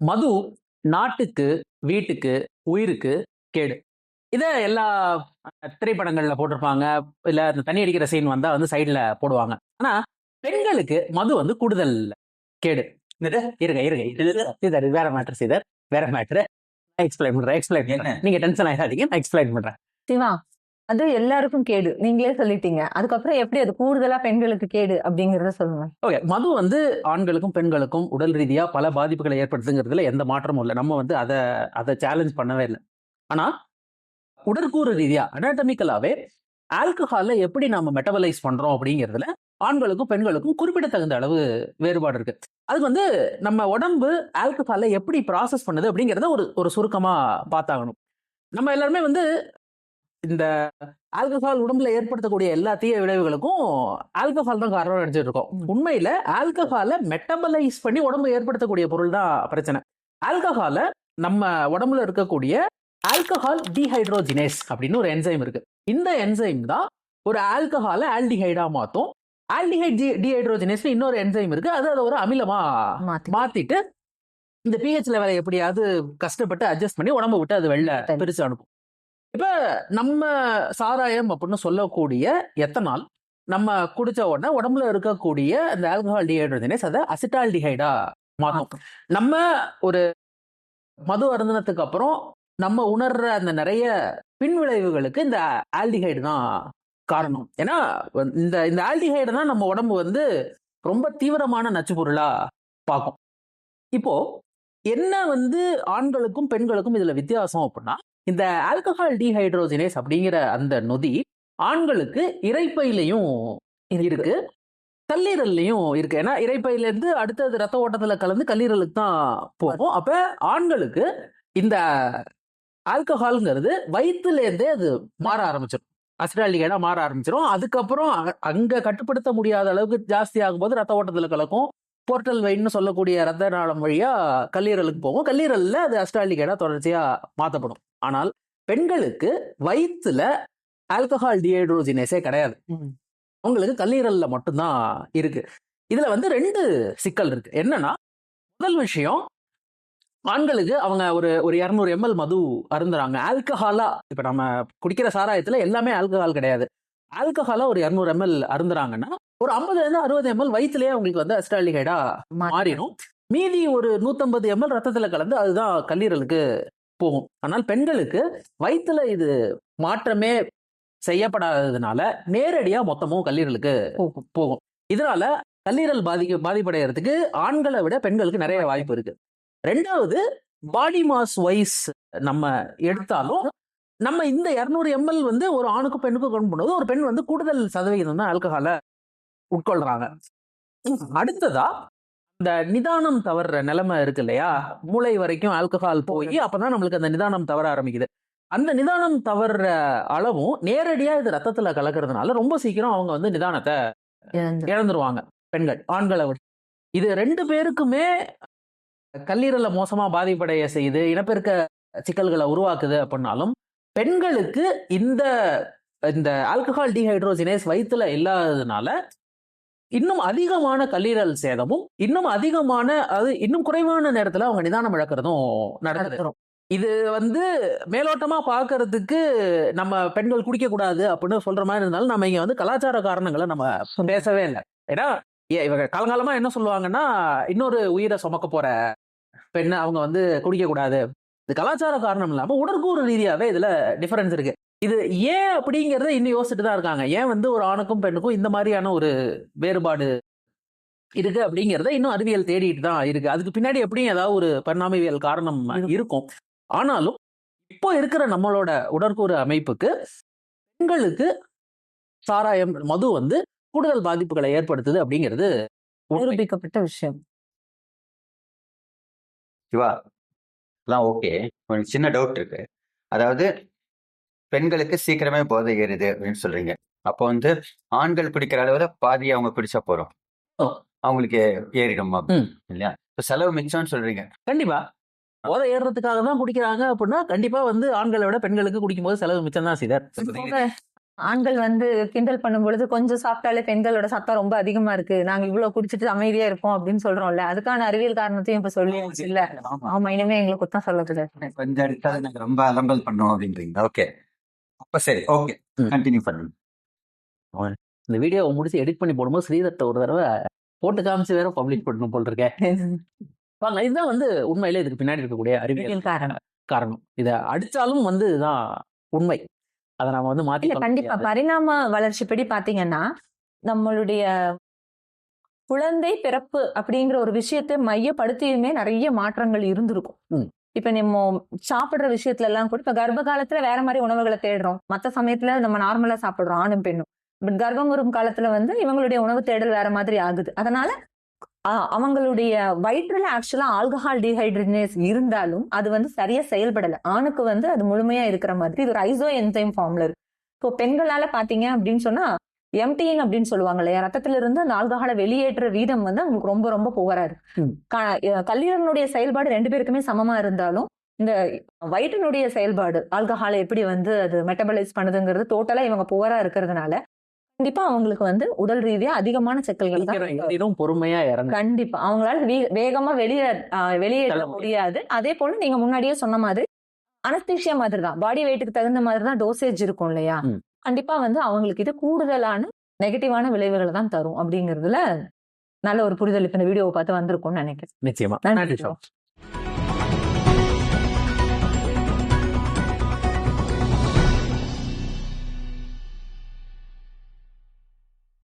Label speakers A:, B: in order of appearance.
A: மது நாட்டுக்கு, வீட்டுக்கு, உயிருக்கு கேடு. இத எல்லா திரைப்படங்கள்ல போட்டிருப்பாங்க. இல்ல இந்த தண்ணி அடிக்கிற சீன் வந்தா வந்து சைடுல போடுவாங்க. ஆனா, பெண்களுக்கு மது வந்து கூடுதல் கேடு. என்னது? இருங்க, இருங்க. இது வேற மேட்டர் சீதர். வேற மேட்டர். நான் எக்ஸ்பிளைன் பண்றேன். நீங்க டென்ஷன் ஆயிடாதீங்க. நான் எக்ஸ்பிளைன் பண்றேன்.
B: சிவா, அது எல்லாருக்கும் கேடு. நீங்களே சொல்லிட்டீங்க. அதுக்கப்புறம் எப்படி அது கூடுதலா பெண்களுக்கு கேடு அப்படிங்கறத சொல்லுங்க.
A: ஓகே. மது வந்து ஆண்களுக்கும் பெண்களுக்கும் உடல் ரீதியா பல பாதிப்புகளை ஏற்படுத்துங்கிறதுல எந்த மாற்றமும் இல்லை. நம்ம வந்து அதை சேலஞ்ச் பண்ணவே இல்லை. ஆனா உடற்கூறு ரீதியா அனாட்டமிக்கலாவே ஆல்கஹாலை எப்படி நம்ம மெட்டபலைஸ் பண்றோம் அப்படிங்கிறதுல ஆண்களுக்கும் பெண்களுக்கும் குறிப்பிடத்தகுந்த அளவு வேறுபாடு இருக்கு. அது வந்து நம்ம உடம்பு ஆல்கஹாலை எப்படி ப்ராசஸ் பண்ணுது அப்படிங்கிறத ஒரு சுருக்கமா பார்த்தாகணும். நம்ம எல்லாருமே வந்து இந்த ஆல்கஹால் உடம்புல ஏற்படுத்தக்கூடிய எல்லா தீய விளைவுகளுக்கும் ஆல்கஹால் தான் காரணம் நினைச்சிட்டு இருக்கோம். உண்மையில ஆல்கஹாலை மெட்டபலைஸ் பண்ணி உடம்பு ஏற்படுத்தக்கூடிய பொருள் தான் பிரச்சனை. ஆல்கஹாலை நம்ம உடம்புல இருக்கக்கூடிய ஆல்கஹால் டீஹைட்ரோஜினேஸ் அப்படின்னு ஒரு என்சைம் இருக்கு. இந்த என்சைம் தான் ஒரு ஆல்கஹாலை ஆல்டிஹைடா மாத்தும். ஆல்டிஹைட் டீஹைட்ரோஜினேஸ் இன்னொரு என்சைம் இருக்கு. அது அதை ஒரு அமிலமா மாத்திட்டு இந்த பிஹெச் லெவலை எப்படியாவது கஷ்டப்பட்டு அட்ஜஸ்ட் பண்ணி உடம்பு விட்டு அது வெளில பிரிச்சு அனுப்பும். இப்ப நம்ம சாராயம் அப்படின்னு சொல்லக்கூடிய எத்தனால் நம்ம குடிச்ச உடனே உடம்புல இருக்கக்கூடிய அந்த ஆல்கஹால் டீஹைட்ரோஜனேஸ் அதை அசிட்டால்டிஹைடா மாற்றும். நம்ம ஒரு மது அருந்தினத்துக்கு அப்புறம் நம்ம உணர்ற அந்த நிறைய பின்விளைவுகளுக்கு இந்த ஆல்டிஹைடு தான் காரணம். ஏன்னா இந்த இந்த ஆல்டிஹைடு தான் நம்ம உடம்பு வந்து ரொம்ப தீவிரமான நச்சு பொருளா பார்க்கும். இப்போ என்ன வந்து ஆண்களுக்கும் பெண்களுக்கும் இதுல வித்தியாசம் அப்படின்னா, இந்த ஆல்கஹால் டீஹைட்ரோஜினேஸ் அப்படிங்கிற அந்த நொதி ஆண்களுக்கு இரைப்பையிலையும் இருக்கு, கல்லீரல்லையும் இருக்கு. ஏன்னா இரைப்பையில இருந்து அடுத்தது ரத்த ஓட்டத்துல கலந்து கல்லீரலுக்கு தான் போகும். அப்ப ஆண்களுக்கு இந்த ஆல்கஹால்ங்கிறது வயிற்றுல இருந்தே அது மாற ஆரம்பிச்சிடும், அசிட்டால்டிஹைடா மாற ஆரம்பிச்சிடும். அதுக்கப்புறம் அங்க கட்டுப்படுத்த முடியாத அளவுக்கு ஜாஸ்தி ஆகும்போது ரத்த ஓட்டத்துல கலக்கும். போர்ட்டல் வெயின்னு சொல்லக்கூடிய ரத்த நாளம் வழியா கல்லீரலுக்கு போகும். கல்லீரல்ல அது அசிட்டால்டிஹைடா தொடர்ச்சியா மாற்றப்படும். ஆனால் பெண்களுக்கு வயிற்றுல ஆல்கஹால் டீஹைட்ரோஜினேஸே கிடையாது. அவங்களுக்கு கல்லீரல்ல மட்டும்தான் இருக்கு. இதுல வந்து 2 சிக்கல் இருக்கு. என்னன்னா, முதல் விஷயம், ஆண்களுக்கு அவங்க ஒரு 200 ml மது அருந்துறாங்க. ஆல்கஹாலா இப்ப நம்ம குடிக்கிற சாராயத்துல எல்லாமே ஆல்கஹால் கிடையாது. ஆல்கஹாலா ஒரு 200 ml அருந்துறாங்கன்னா ஒரு 50-60 ml வயிற்றுலயே அவங்களுக்கு வந்து அசிட்டால்டிஹைடா மாறிடும். மீதி ஒரு 150 ml ரத்தத்துல கலந்து அதுதான் கல்லீரலுக்கு போகும். ஆனால் பெண்களுக்கு வயிற்றுல இது மாற்றமே செய்யப்படாததுனால நேரடியா மொத்தமும் கல்லீரலுக்கு போகும். இதனால கல்லீரல் பாதிப்படைகிறதுக்கு ஆண்களை விட பெண்களுக்கு நிறைய வாய்ப்பு இருக்கு. 2வது, பாடி மாஸ் வைஸ் நம்ம எடுத்தாலும் நம்ம இந்த 200 ml வந்து ஒரு ஆணுக்கும் பெண்ணுக்கும் கொண்டு போது ஒரு பெண் வந்து கூடுதல் சதவிகிதம் தான் ஆல்கஹாலை உட்கொள்றாங்க. அடுத்ததா, இந்த நிதானம் தவறுற நிலைமை இருக்கு இல்லையா, மூளை வரைக்கும் ஆல்கஹால் போய் அப்பதான் நம்மளுக்கு அந்த நிதானம் தவற ஆரம்பிக்குது. அந்த நிதானம் தவறுற அளவும் நேரடியா இது ரத்தத்துல கலக்கிறதுனால ரொம்ப சீக்கிரம் அவங்க வந்து நிதானத்தை இழந்துருவாங்க பெண்கள் ஆண்களை விட. இது 2 பேருக்குமே கல்லீரலை மோசமா பாதிப்படைய செய்து இனப்பெருக்க சிக்கல்களை உருவாக்குது அப்படின்னாலும் பெண்களுக்கு இந்த இந்த ஆல்கஹால் டீஹைட்ரோஜினேஸ் வயிற்றுல இல்லாததுனால இன்னும் அதிகமான கல்லீரல் சேதமும் இன்னும் அதிகமான அது இன்னும் குறைவான நேரத்துல அவங்க நிதானம் இழக்கிறதும் நடக்குது. இது வந்து மேலோட்டமா பாக்குறதுக்கு நம்ம பெண்கள் குடிக்க கூடாது அப்படின்னு சொல்ற மாதிரி இருந்தாலும் நம்ம இங்க வந்து கலாச்சார காரணங்களை நம்ம பேசவே இல்லை. ஏன்னா இவங்க காலங்காலமா என்ன சொல்லுவாங்கன்னா, இன்னொரு உயிரை சுமக்க போற பெண்ணை அவங்க வந்து குடிக்க கூடாது. இது கலாச்சார காரணம் இல்லாம உடற்கூறு ரீதியாவே இதுல டிஃபரன்ஸ் இருக்கு. இது ஏன் அப்படிங்கறத இன்னும் யோசிச்சுட்டு தான் இருக்காங்க. ஏன் வந்து ஒரு ஆணுக்கும் பெண்ணுக்கும் இந்த மாதிரியான ஒரு வேறுபாடு இருக்கு அப்படிங்கறத இன்னும் அறிவியல் தேடிட்டு தான் இருக்கு. அதுக்கு பின்னாடி எப்படியும் ஏதாவது ஒரு பரிணாமவியல் காரணம் இருக்கும். ஆனாலும் இப்போ இருக்கிற நம்மளோட உடற்கூறு அமைப்புக்கு பெண்களுக்கு சாராயம் மது வந்து கூடுதல் பாதிப்புகளை ஏற்படுத்துது அப்படிங்கிறது
B: நிரூபிக்கப்பட்ட விஷயம்.
C: சிவா, ஓகே, எனக்கு சின்ன டவுட் இருக்கு. அதாவது பெண்களுக்கு சீக்கிரமே போதை ஏறுது அப்படின்னு சொல்றீங்க. அப்போ வந்து ஆண்கள் குடிக்கிற அளவுல பாதி அவங்க குடிச்சா போறோம், அவங்களுக்கு ஏறிடும் இல்லையா? இப்போ செலவு மிச்சம்னு சொல்றீங்க.
A: கண்டிப்பா போதை ஏறுறதுக்காக தான் குடிக்கிறாங்க அப்படின்னா கண்டிப்பா வந்து ஆண்களை விட பெண்களுக்கு குடிக்கும் போது செலவு மிச்சம் தான்.
B: ஆண்கள் வந்து கிண்டல் பண்ணும் பொழுது கொஞ்சம் சாப்பிட்டாலே பெண்களோட சத்தம் ரொம்ப அதிகமா இருக்கு, நாங்க இவ்வளவு குடிச்சிட்டு அமைதியா இருப்போம் அப்படின்னு சொல்றோம்ல, அதுக்கான அறிவியல் காரணத்தையும் இப்ப சொல்லியாச்சு இல்ல.
C: ஆமா.
B: ஆமா, இனிமே எங்களை குத்தம் சொல்லக்கூடாது.
C: கொஞ்சம் அடித்தா எனக்கு ரொம்ப அலம்பல் பண்ணும் அப்படின்றீங்க. ஓகே, அப்ப சரி, ஓகே,
A: ம்.
C: கண்டினியூ பண்ணுங்க.
A: இந்த வீடியோவை முடிச்சு எடிட் பண்ணி போடும்போது ஸ்ரீதர்ட்ட ஒரு தடவை போட்டு காமிச்சு வேற பப்ளிஷ் பண்ணணும் போல் இருக்கேன். வாங்க, இதுதான் வந்து உண்மையிலே இதுக்கு பின்னாடி இருக்கக்கூடிய அறிவியல்
B: அறிவியல் காரணம்.
A: காரணம். இதை அடிச்சாலும் வந்து இதுதான் உண்மை. அதை நாம வந்து மாத்தி
B: இல்ல
A: சொல்ல
B: கண்டிப்பா
A: முடியாது.
B: பரிணாம வளர்ச்சிப்படி பாத்தீங்கன்னா நம்மளுடைய குழந்தை பிறப்பு அப்படிங்கிற ஒரு விஷயத்தை மையப்படுத்தியுமே நிறைய மாற்றங்கள் இருந்திருக்கும்.
A: ம்.
B: இப்ப நம்ம சாப்பிடுற விஷயத்துல எல்லாம் கூட இப்ப கர்ப்ப காலத்துல வேற மாதிரி உணவுகளை தேடுறோம், மத்த சமயத்துல நம்ம நார்மலா சாப்பிடுறோம் ஆணும் பெண்ணும். பட் கர்ப்பம் வரும் காலத்துல வந்து இவங்களுடைய உணவு தேடல் வேற மாதிரி ஆகுது. அதனால அவங்களுடைய வயிற்றுல ஆக்சுவலா ஆல்கஹால் டீஹைட்ரேஸ் இருந்தாலும் அது வந்து சரியா செயல்படல. ஆணுக்கு வந்து அது முழுமையா இருக்கிற மாதிரி இது ஒரு ஐசோ என்சைம் ஃபார்ம்ல இருக்கு. இப்போ பெண்களால பாத்தீங்க அப்படின்னு சொன்னா எம்டிங் அப்படின்னு சொல்லுவாங்க இல்லையா, ரத்தத்துல இருந்து அந்த ஆல்கஹாலை வெளியேற்ற வீதம் வந்து அவங்களுக்கு ரொம்ப ரொம்ப புவரா இருக்கு.
A: ம்.
B: கல்லீரலுடைய செயல்பாடு 2 பேருக்குமே சமமா இருந்தாலும் இந்த வயிற்றினுடைய செயல்பாடு ஆல்கஹாலை எப்படி வந்து அது மெட்டபலைஸ் பண்ணுதுங்கிறது டோட்டலா இவங்க புவரா இருக்கிறதுனால கண்டிப்பா அவங்களுக்கு வந்து உடல் ரீதியா அதிகமான சிக்கல்கள் தான்
A: சீக்கிரம் ஏறிடும், பொறுமையா இறங்கும்.
B: கண்டிப்பா அவங்களால வேகமா வெளியேற்ற
A: தள்ள
B: முடியாது. அதே போல நீங்க முன்னாடியே சொன்ன மாதிரி அனஸ்தீசியா மாதிரி தான், பாடி வெயிட்டுக்கு தகுந்த மாதிரி தான் டோசேஜ் இருக்கும் இல்லையா.
A: ம்.
B: கண்டிப்பா வந்து அவங்களுக்கு இது கூடுதலான நெகட்டிவான விளைவுகளை தான் தரும் அப்படிங்கிறதுல நல்ல ஒரு புரிதல் இப்ப இந்த வீடியோவை பார்த்து வந்திருக்கும்னு நினைக்கிறேன்.
A: நிச்சயமா.
B: நன்றி.
A: நன்றி.